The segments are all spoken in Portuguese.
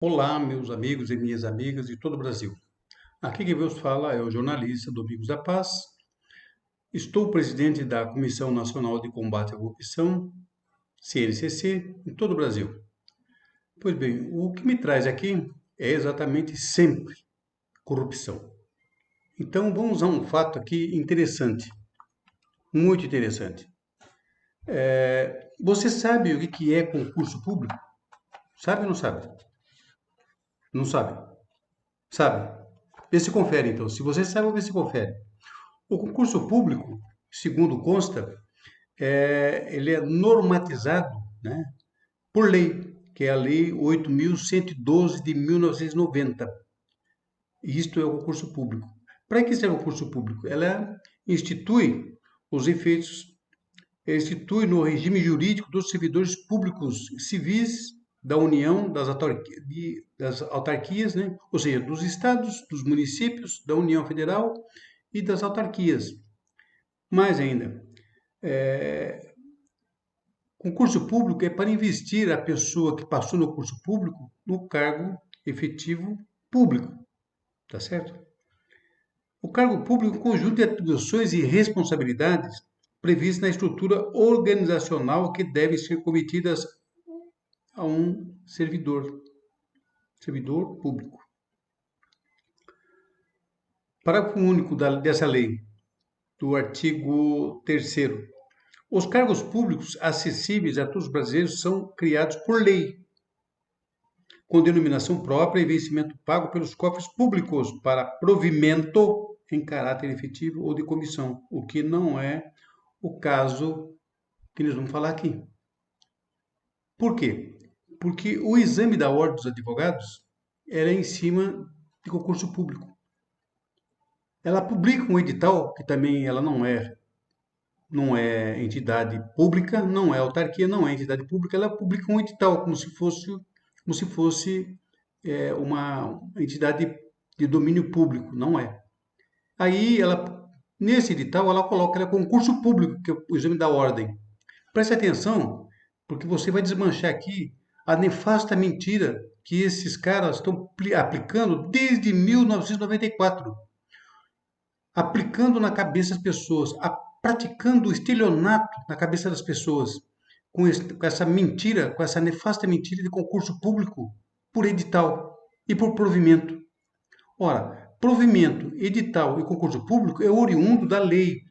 Olá, meus amigos e minhas amigas de todo o Brasil. Aqui quem vos fala é o jornalista Domingos da Paz. Estou presidente da Comissão Nacional de Combate à Corrupção, CNCC, em todo o Brasil. Pois bem, o que me traz aqui é exatamente sempre corrupção. Então vamos a um fato aqui interessante, muito interessante. Você sabe o que é concurso público? Sabe ou não sabe? Não sabe? Sabe? Vê se confere então. Se você sabe, vê se confere. O concurso público, segundo consta, ele é normatizado, né, por lei, que é a Lei 8.112 de 1990. Isto é o concurso público. Para que serve o concurso público? Ela institui os efeitos, institui no regime jurídico dos servidores públicos civis da União, das autarquias, né? Ou seja, dos estados, dos municípios, da União Federal e das autarquias. Mais ainda, concurso público é para investir a pessoa que passou no curso público no cargo efetivo público, tá certo? O cargo público é um conjunto de atribuições e responsabilidades previstas na estrutura organizacional que devem ser cometidas a um servidor público. Parágrafo único dessa lei, do artigo 3º. Os cargos públicos acessíveis a todos os brasileiros são criados por lei, com denominação própria e vencimento pago pelos cofres públicos para provimento em caráter efetivo ou de comissão, o que não é o caso que nós vamos falar aqui. Por quê? Porque o exame da Ordem dos Advogados era em cima de concurso público. Ela publica um edital, que também ela não é entidade pública, não é autarquia, não é entidade pública, ela publica um edital como se fosse uma entidade de domínio público, não é. Aí, nesse edital, ela coloca concurso público, que é o exame da ordem. Preste atenção, porque você vai desmanchar aqui a nefasta mentira que esses caras estão aplicando desde 1994. Aplicando na cabeça das pessoas, praticando o estelionato na cabeça das pessoas, com essa mentira, com essa nefasta mentira de concurso público por edital e por provimento. Ora, provimento, edital e concurso público é oriundo da Lei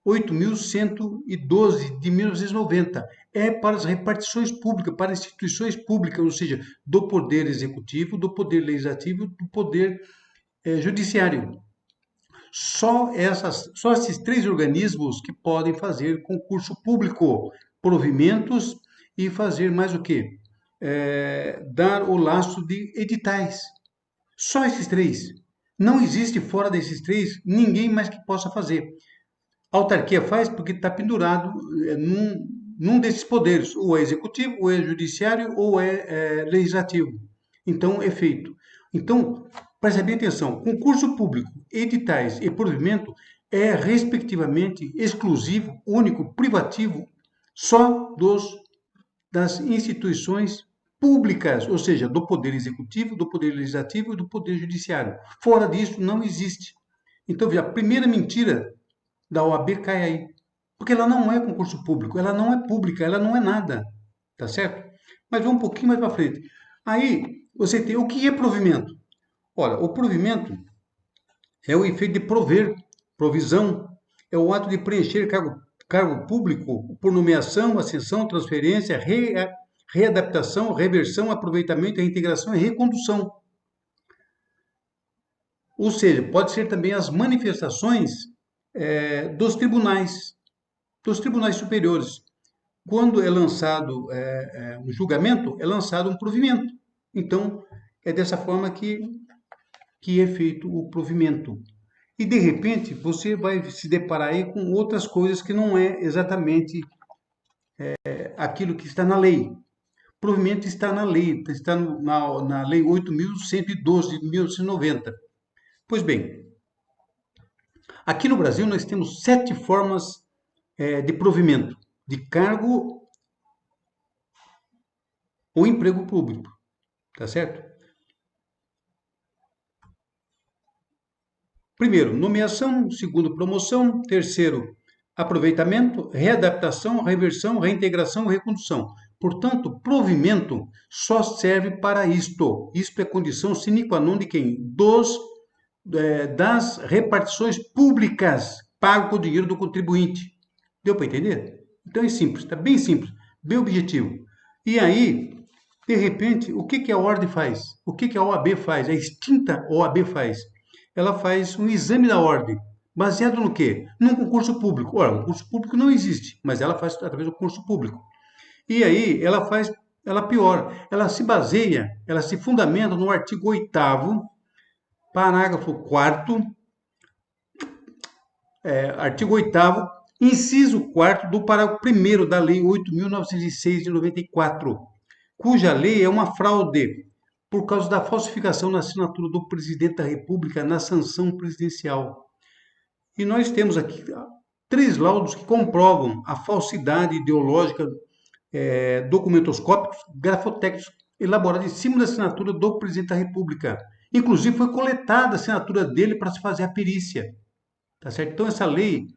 8.112 de 1990. É para as repartições públicas, para instituições públicas, ou seja, do poder executivo, do poder legislativo, do poder judiciário. Só esses três organismos que podem fazer concurso público, provimentos e fazer mais o quê? Dar o lastro de editais. Só esses três. Não existe fora desses três ninguém mais que possa fazer. A autarquia faz porque está pendurado num desses poderes, ou é executivo, ou é judiciário, ou é legislativo. Então, é feito. Então, preste bem atenção, concurso público, editais e provimento é, respectivamente, exclusivo, único, privativo, só das instituições públicas, ou seja, do Poder Executivo, do Poder Legislativo e do Poder Judiciário. Fora disso, não existe. Então, veja, a primeira mentira da OAB cai aí. Porque ela não é concurso público, ela não é pública, ela não é nada. Tá certo? Mas vamos um pouquinho mais para frente. Aí, você tem o que é provimento? Olha, o provimento é o efeito de prover, provisão, é o ato de preencher cargo público por nomeação, ascensão, transferência, readaptação, reversão, aproveitamento, reintegração e recondução. Ou seja, pode ser também as manifestações dos tribunais superiores. Quando é lançado um julgamento, é lançado um provimento. Então, é dessa forma que é feito o provimento. E, de repente, você vai se deparar aí com outras coisas que não é exatamente aquilo que está na lei. Provimento está na lei, está na Lei 8.112 de 1990. Pois bem, aqui no Brasil nós temos 7 formas de provimento de cargo ou emprego público, tá certo? Primeiro, nomeação. Segundo, promoção. Terceiro, aproveitamento, readaptação, reversão, reintegração, recondução. Portanto, provimento só serve para isto. Isto é condição sine qua non de quem? Das repartições públicas, pago com o dinheiro do contribuinte. Deu para entender? Então é simples, está bem simples, bem objetivo. E aí, de repente, o que a ordem faz? O que a OAB faz? A extinta OAB faz? Ela faz um exame da ordem, baseado no quê? Num concurso público. Ora, o concurso público não existe, mas ela faz através do concurso público. E aí, ela piora, ela se baseia, ela se fundamenta no artigo 8º, parágrafo 4º, artigo 8º, inciso 4º do parágrafo 1º da Lei 8.906 de 94, cuja lei é uma fraude por causa da falsificação na assinatura do presidente da República na sanção presidencial. E nós temos aqui 3 laudos que comprovam a falsidade ideológica, documentoscópicos, grafotécnicos, elaborados em cima da assinatura do presidente da República. Inclusive, foi coletada a assinatura dele para se fazer a perícia. Tá certo? Então, essa lei,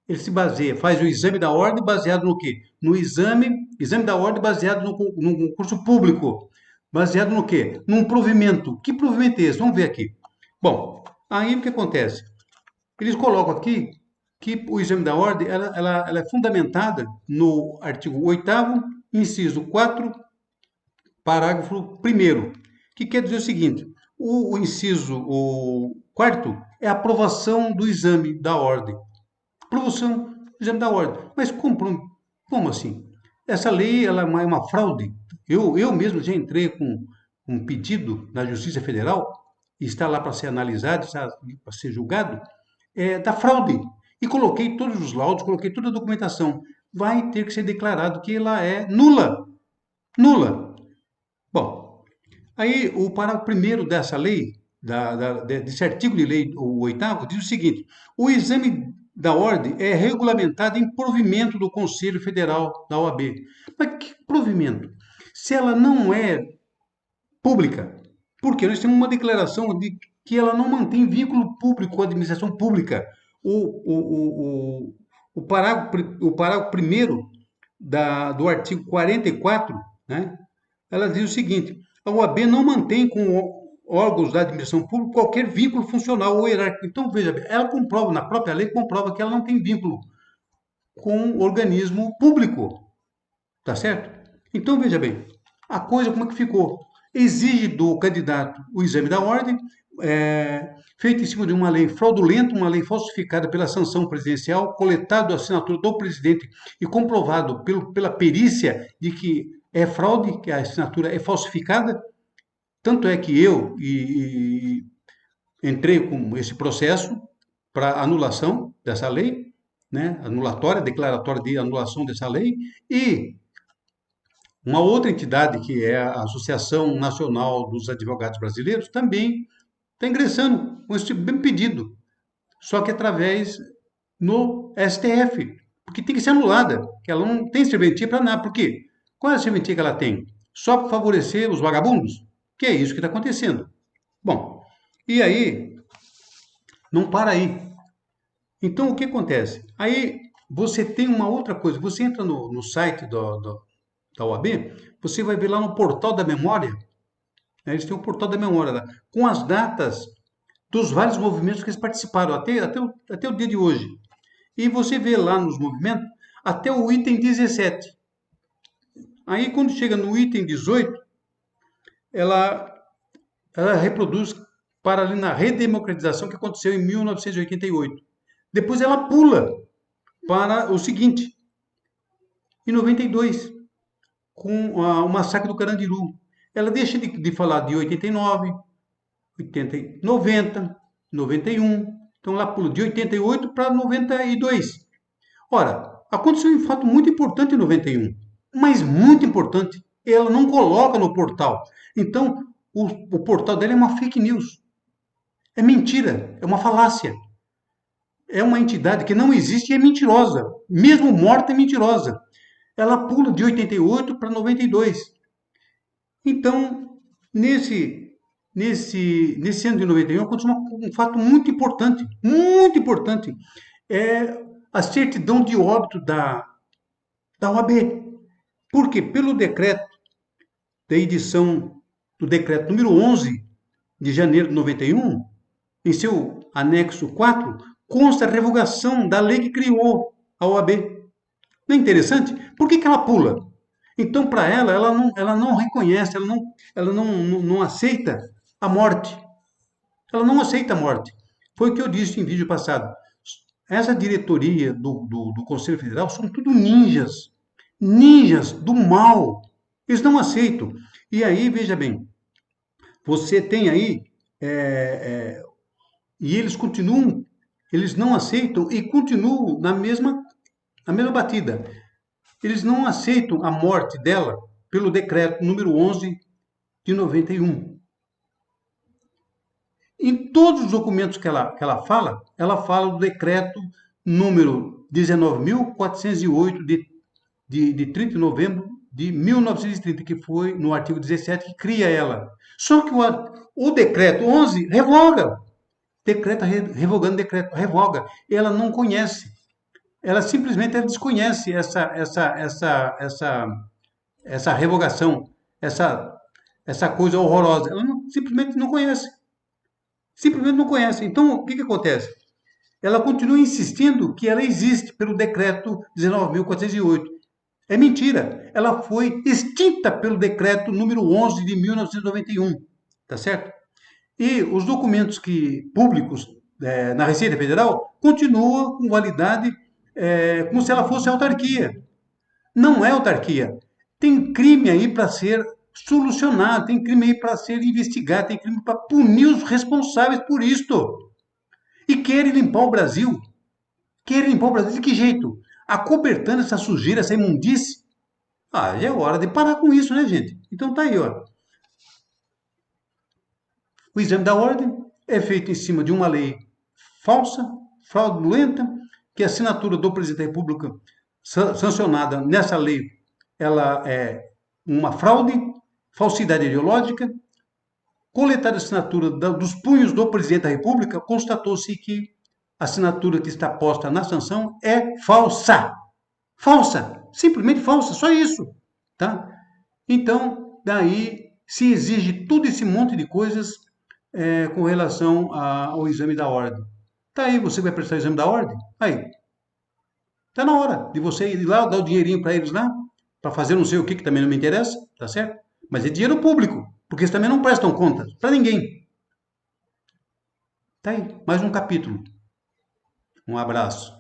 ele se baseia, faz o exame da ordem baseado no quê? No exame da ordem baseado no concurso público. Baseado no quê? Num provimento. Que provimento é esse? Vamos ver aqui. Bom, aí o que acontece? Eles colocam aqui que o exame da ordem ela é fundamentada no artigo 8º, inciso 4, parágrafo 1º, que quer dizer o seguinte: o inciso 4º é a aprovação do exame da ordem. Aprovação do exame da ordem. Mas como assim? Essa lei ela é uma fraude. Eu mesmo já entrei com um pedido na Justiça Federal, e está lá para ser analisado, para ser julgado, da fraude. E coloquei todos os laudos, coloquei toda a documentação. Vai ter que ser declarado que ela é nula. Nula. Bom, aí o parágrafo 1º dessa lei, desse artigo de lei, o 8º, diz o seguinte: o exame da ordem é regulamentado em provimento do Conselho Federal da OAB. Mas que provimento? Se ela não é pública, porque nós temos uma declaração de que ela não mantém vínculo público com a administração pública. O parágrafo 1º do artigo 44, né, ela diz o seguinte: a OAB não mantém com órgãos da administração pública qualquer vínculo funcional ou hierárquico. Então, veja bem, ela comprova, na própria lei, comprova que ela não tem vínculo com organismo público. Tá certo? Então, veja bem, a coisa como é que ficou? Exige do candidato o exame da ordem, feito em cima de uma lei fraudulenta, uma lei falsificada pela sanção presidencial, coletado a assinatura do presidente e comprovado pela perícia de que é fraude, que a assinatura é falsificada. Tanto é que eu entrei com esse processo para anulação dessa lei, né? Anulatória, declaratória de anulação dessa lei, e uma outra entidade, que é a Associação Nacional dos Advogados Brasileiros, também está ingressando com esse mesmo pedido, só que através no STF, porque tem que ser anulada, que ela não tem serventia para nada. Por quê? Qual é a serventia que ela tem? Só para favorecer os vagabundos? Que é isso que está acontecendo. Bom, e aí, não para aí. Então, o que acontece? Aí, você tem uma outra coisa. Você entra no site da OAB, você vai ver lá no portal da memória, né, eles têm o portal da memória lá, com as datas dos vários movimentos que eles participaram, até o dia de hoje. E você vê lá nos movimentos, até o item 17. Aí, quando chega no item 18, ela reproduz para ali na redemocratização que aconteceu em 1988. Depois ela pula para o seguinte, em 92, com o massacre do Carandiru. Ela deixa de falar de 89, 90, 91, então ela pula de 88 para 92. Ora, aconteceu um fato muito importante em 91, mas muito importante. Ela não coloca no portal. Então, o portal dela é uma fake news. É mentira, é uma falácia. É uma entidade que não existe e é mentirosa. Mesmo morta é mentirosa. Ela pula de 88 para 92. Então, nesse nesse ano de 91 aconteceu um fato muito importante, é a certidão de óbito da OAB. Por quê? Pelo decreto da edição do decreto número 11 de janeiro de 91, em seu anexo 4, consta a revogação da lei que criou a OAB. Não é interessante? Por que ela pula? Então, para ela não reconhece, não aceita a morte. Ela não aceita a morte. Foi o que eu disse em vídeo passado. Essa diretoria do Conselho Federal são tudo ninjas. Ninjas do mal. Eles não aceitam. E aí, veja bem, você tem aí, e eles não aceitam e continuam na mesma batida. Eles não aceitam a morte dela pelo decreto número 11 de 91. Em todos os documentos que ela fala do decreto número 19.408 de 30 de novembro de 1930, que foi no artigo 17 que cria ela. Só que o decreto 11 revoga. Decreto revogando decreto, revoga. Ela não conhece. Ela simplesmente desconhece essa revogação, essa coisa horrorosa. Ela simplesmente não conhece. Simplesmente não conhece. Então, o que acontece? Ela continua insistindo que ela existe pelo decreto 19.408. É mentira. Ela foi extinta pelo decreto número 11 de 1991. Tá certo? E os documentos públicos na Receita Federal continuam com validade como se ela fosse autarquia. Não é autarquia. Tem crime aí para ser solucionado, tem crime aí para ser investigado, tem crime para punir os responsáveis por isto. E querem limpar o Brasil. Querem limpar o Brasil de que jeito? Acobertando essa sujeira, essa imundice? Ah, já é hora de parar com isso, né, gente? Então tá aí, ó. O exame da ordem é feito em cima de uma lei falsa, fraudulenta, que a assinatura do presidente da República sancionada nessa lei, ela é uma fraude, falsidade ideológica. Coletada a assinatura dos punhos do presidente da República, constatou-se que a assinatura que está posta na sanção é falsa. Falsa, simplesmente falsa, só isso, tá? Então, daí se exige todo esse monte de coisas com relação ao exame da ordem. Tá aí, você vai prestar o exame da ordem? Aí, tá na hora de você ir lá, dar o dinheirinho para eles lá, para fazer não sei o que também não me interessa, tá certo? Mas é dinheiro público, porque eles também não prestam contas para ninguém. Tá aí, mais um capítulo. Um abraço.